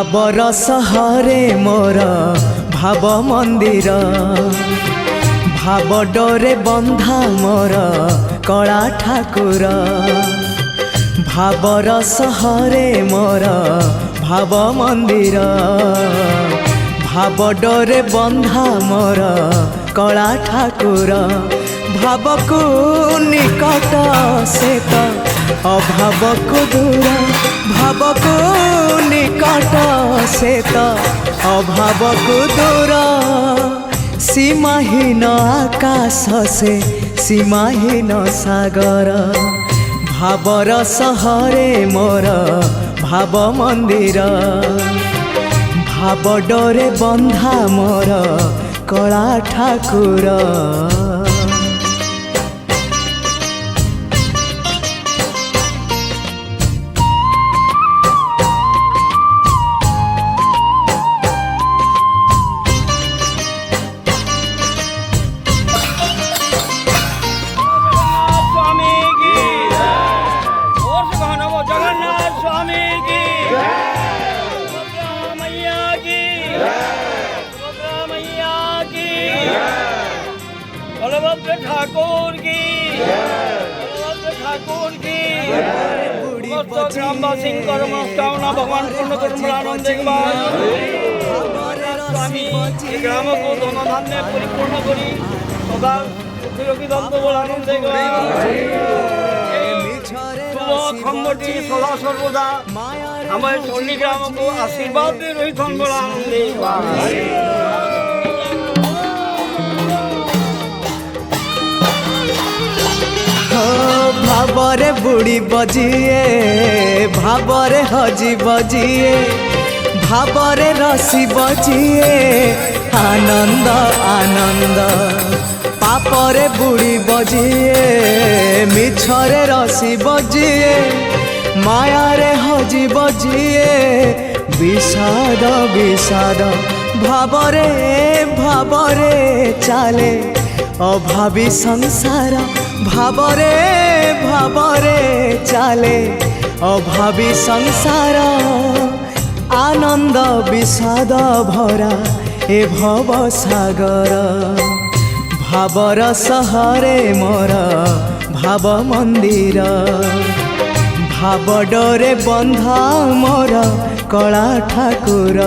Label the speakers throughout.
Speaker 1: भाबर सहरे मोर भाव मंदिर भाव डोरे बंधा मोर कला ठाकुर भाबर सहरे मोर भाव मंदिर भाव डोरे बंधा मोर कला ठाकुर भाव को निकट से तो अभाव को दूर भाव को निकट से तो अभाव को दूर सीमाहीन आकाश से सीमाहीन सागर भावर सहरे मोर भाव मंदिर भाव डोरे बंधा मोर कला ठाकुर।
Speaker 2: ठाकुर की ठाकुर की ग्रामवासी मनोकामना भगवान पूर्ण कर्मलानंद स्वामी ग्राम को धन धान्य परिपूर्ण करी सदा आनंदे खम्बटी सदा सर्वदा हमारे चंडी ग्राम को आशीर्वाद दे रही आनंदे
Speaker 1: भावरे बुड़ी बजिए भावरे हजी बजिए भावरे रसी बजिए आनंद आनंद पापरे बुड़ी बजिए मिछरे रसी बजिए मायारे हजी बजिए विषाद विषाद भावरे भावरे चाले अभावी संसार भावरे भावरे चाले अभावी संसार आनंद विषाद भरा ए भव सागर भावर सहरे मोर भाव मंदिर भाव डोरे बंधा मोर कला ठाकुर।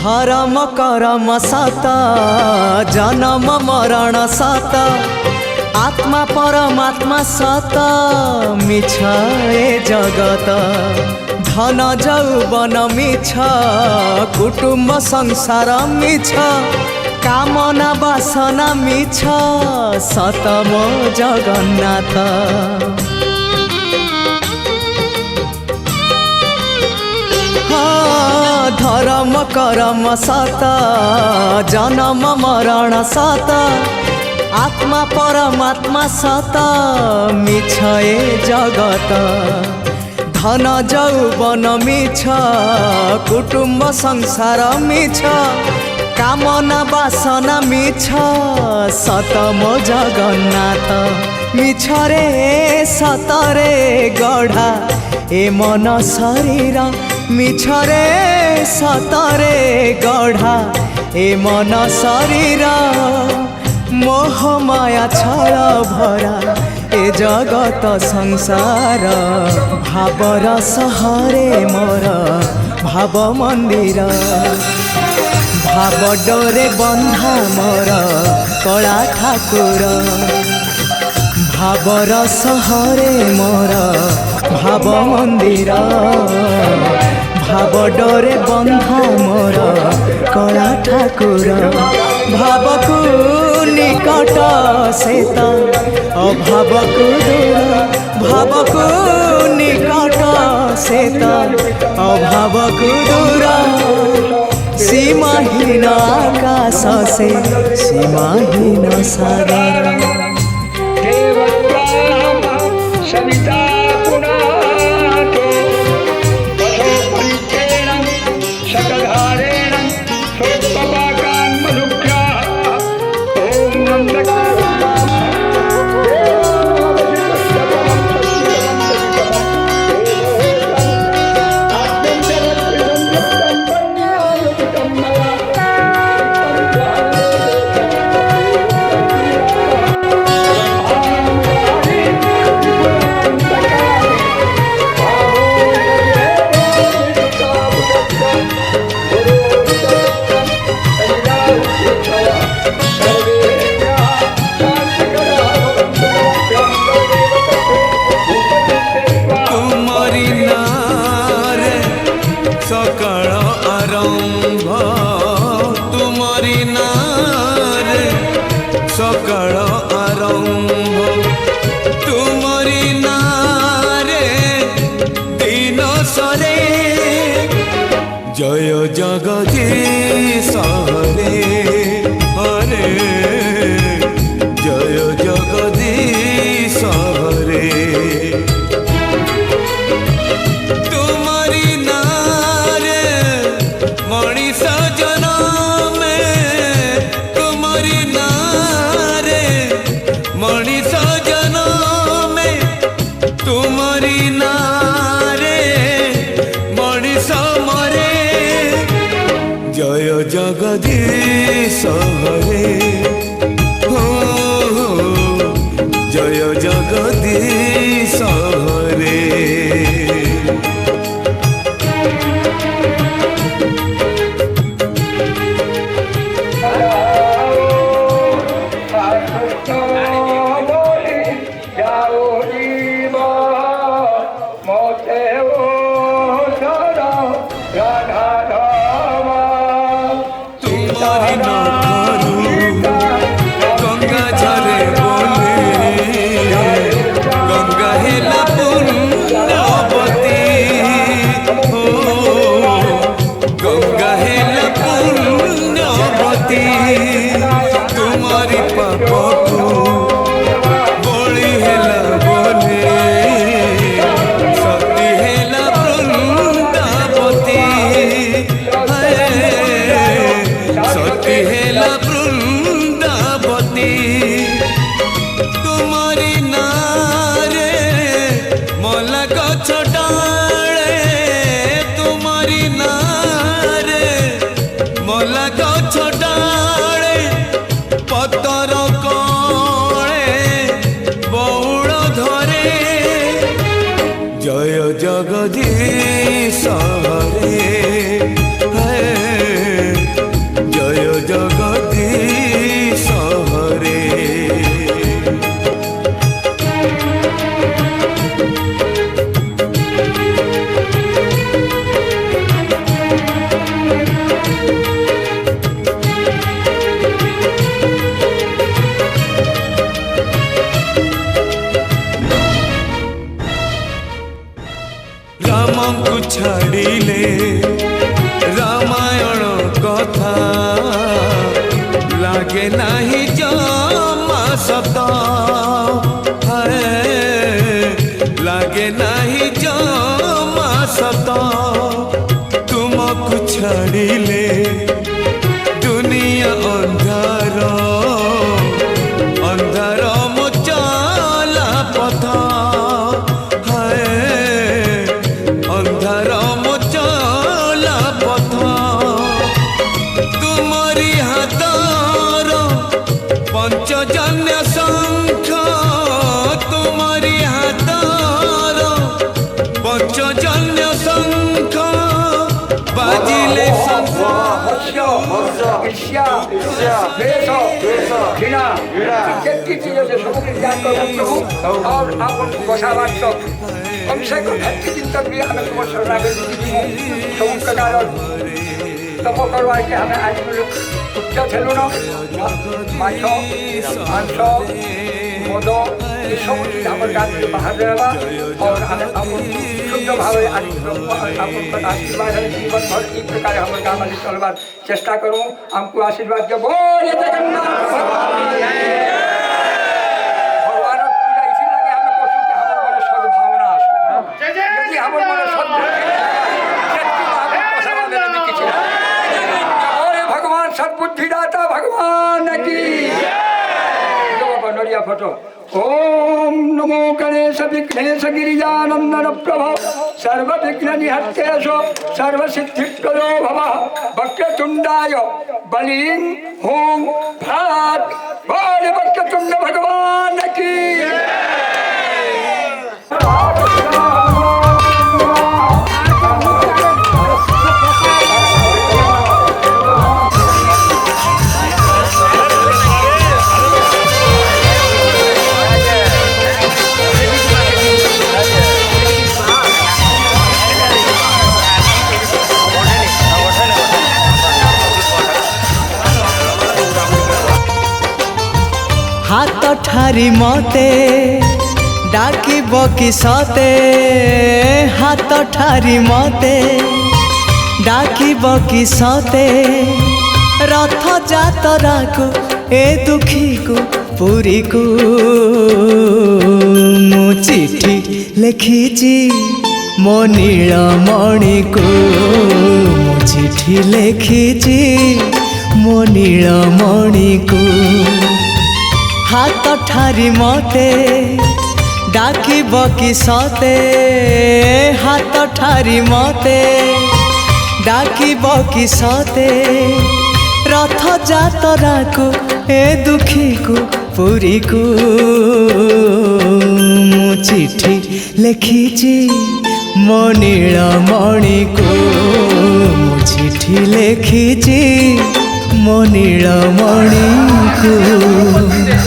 Speaker 1: धर्म करम सत जन्म मरण सत आत्मा परमात्मा सत मिछ ए जगत धन जौवन मिछ कुटुंब संसार मिछ कामना वासना मिछ सत मो जगन्नाथ धर्म करम सत जन्म मरण सत आत्मा परमात्मा सत मिछ ए जगत धन जौवन मिछ कुटुंब संसार मिछ कामना वासना मिछ सत मो जगन्नाथ मिछ रे सतरे गढ़ा ए मन शरीर मिछरे सतरे गढ़ा ए मन शरीर मोह माया छल भरा ए जगत संसार भावर सहरे मोर भाव मंदिर भाव डोरे बंधा मोर कला ठाकुर भावर सहरे मोर भाव मंदिर भाव डोरे बंधा मोर कला ठाकुर भाव को निकट से तो অভাবকু দূর ভাবকু নিকট সে তো অভাবকু দূর সীমাহীন আকাশ সে সীমাহীন সাগর
Speaker 3: सविता पुनातो पशोपरिच्छेन सकलधारेण सोत्पपाकान्मनुग्रहः ॐ
Speaker 4: সকাল আরম্ভ তুমরি নারে সকাল আরম্ভ তুমরি নারে দিন সরে জয় জগদীশ হরে হরে জয় জগদীশ হরে জয় জগদীশ হরে হো জয় জগদীশ হরে গঙ্গা ঝরে বলে গঙ্গা হেলা পুণ্যবতী ও গঙ্গা হেলা পুণ্যবতী তোমারি পাপকু বলি হেলা বলে সতী হেলা বৃন্দাবতী সতী হেলা বৃন্দাবতী তোমারি নারে মলা গছ ডালে তোমারি নারে মলা গছ ডালে পতর কলে বৌড় ধরে জয় জগদীশ হরে জয় জগদীশ হরে রামଙ୍କୁ ଛାଡ଼ିଲେ ରାମାୟଣ କଥା ଲାଗେ ନାହିଁ ଜମା ସତ ଲାଗେ ନାହିଁ ଜମା ସତ ତୁମକୁ ଛାଡ଼ିଲେ ଦୁନିଆ ଅନ୍ଧାର ଅନ୍ଧାର ମୋ ଚଲା ପଥ ଅନ୍ଧାର ମୋ ଚଲା ପଥ ତୁମରି ହାତର ପଞ୍ଚଜନ୍ୟ ଶଙ୍ଖ ତୁମରି ହାତର ପଞ୍ଚଜନ୍ୟ ଶଙ୍ଖ ବାଜିଲେ
Speaker 3: जितनी चीजों से सबको ज्ञान करो प्रभु और आप उनको बसावाद दो कम से कम भक्ति दिन तक भी हमें तुम्हें शरणागति दी सब प्रकार तप करवा के हमें आज कुत्ता थे लो ना माछ मांस मद ये सब चीज हमारे गाँव में बाहर रहेगा और शुद्ध भाव आशीर्वाद है जीवन भर इस प्रकार हमारे गाँव वाले चलवार चेष्टा करूँ हमको आशीर्वाद के बोल जगन्नाथ भगवान पूजा इसी लगे हमें कोशिश कि हमारे मन सद्भावना यदि हमारे मन सद्भावना भगवान सद्बुद्धिदाता भगवान की नड़िया फोटो ओम नमो गणेश विघ्नेश गिरिजानंदन प्रभो सर्व विघ्न निहत्येशो सर्व सिद्धिप्रदो भवः वक्रतुंडाय बलिं होम भात बोल वक्रतुंड भगवान की
Speaker 1: हाथ ठारी मते डाकिब कि सते हाथ ठारी मते डाकिब कि सते रथ जातरा को ए दुखी को पुरी को मु चिठी लिखिची मो नीलमणि को मु चिठी लिखिची मो नीलमणि को हाथ ठारी मते डाकिब कि सते हाथ ठारी मते डाकिब कि सते रथ जातरा को ए दुखी को पुरी को मु चिठी लिखिची मो नीलमणि को मु चिठी लिखिची मो नीलमणि को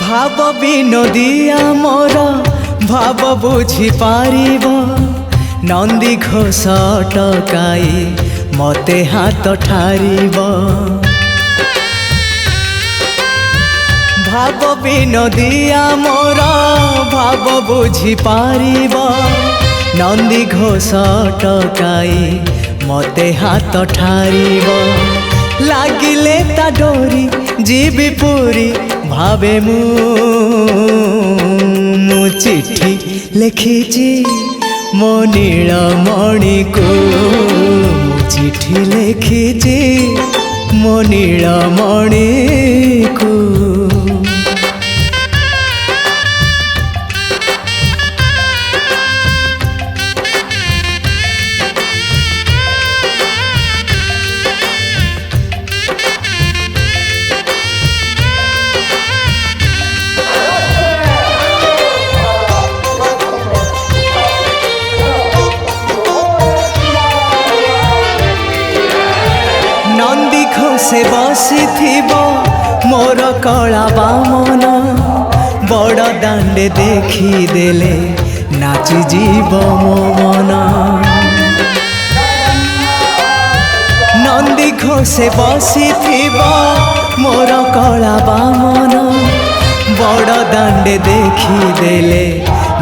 Speaker 1: भाव विनोदिया मोर भाव बुझी पारिब नंदी घोष टकाई मते हाथ ठारिब भाव विनोदिया मोर भाव बुझी पारिब नंदी घोष टकाई मते हाथ ठारिब लागिले ता डोरी जीवी पूरी भावे मु चिठी लिखिची मो नीलमणि को मु चिठी लिखिची मो नीलमणि को से बसी थिबो मोर कला बामन बड़ दांडे देखी देले नाची जीव मो मन नंदी घोषे बसी थिबो मोर कला बामन बड़ दांडे देखी देले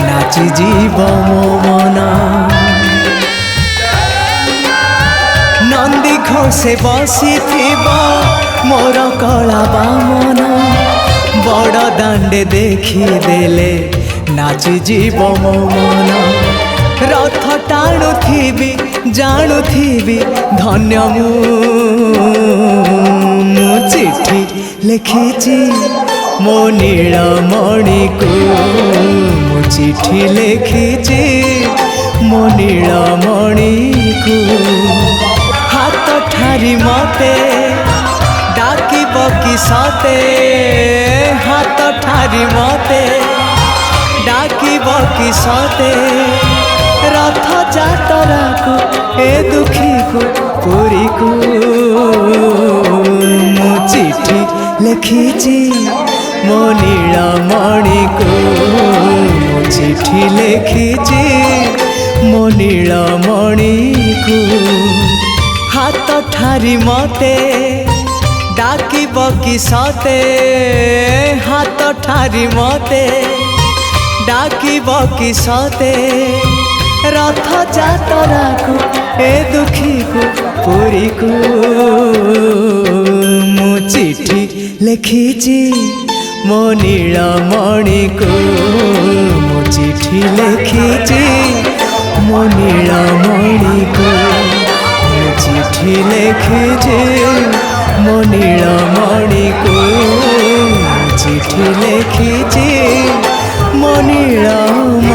Speaker 1: नाची जीव मो मन नंदी घोषे बसी मोर कला बामन बड़ दांडे देखी देले नाची जीव मो मन रथ टाणु थी जाणु थी धन्य मु चिठी लिखिची मो नीलमणि को मु चिठी लिखिची मो नीलमणि को हाथ ठारी मते डाकिब कि सते हाथ ठारी मते डाकिब कि सते रथ जातरा को ए दुखी को पुरी को मु चिठी लिखिची मो नीलमणि को मु चिठी लिखिची मो नीलमणि को हाथ ठारी मते डाकी बकी सते हाथ ठारी मते डाकी बकी सते रथ जातरा को ए दुखी को पुरी को मु चिठी लिखिची मो नीलमणि को मु चिठी लिखिची मो नीलमणि को मु चिठी लिखिची मो नीलमणि को मु चिठी लिखिची मो नीलमणि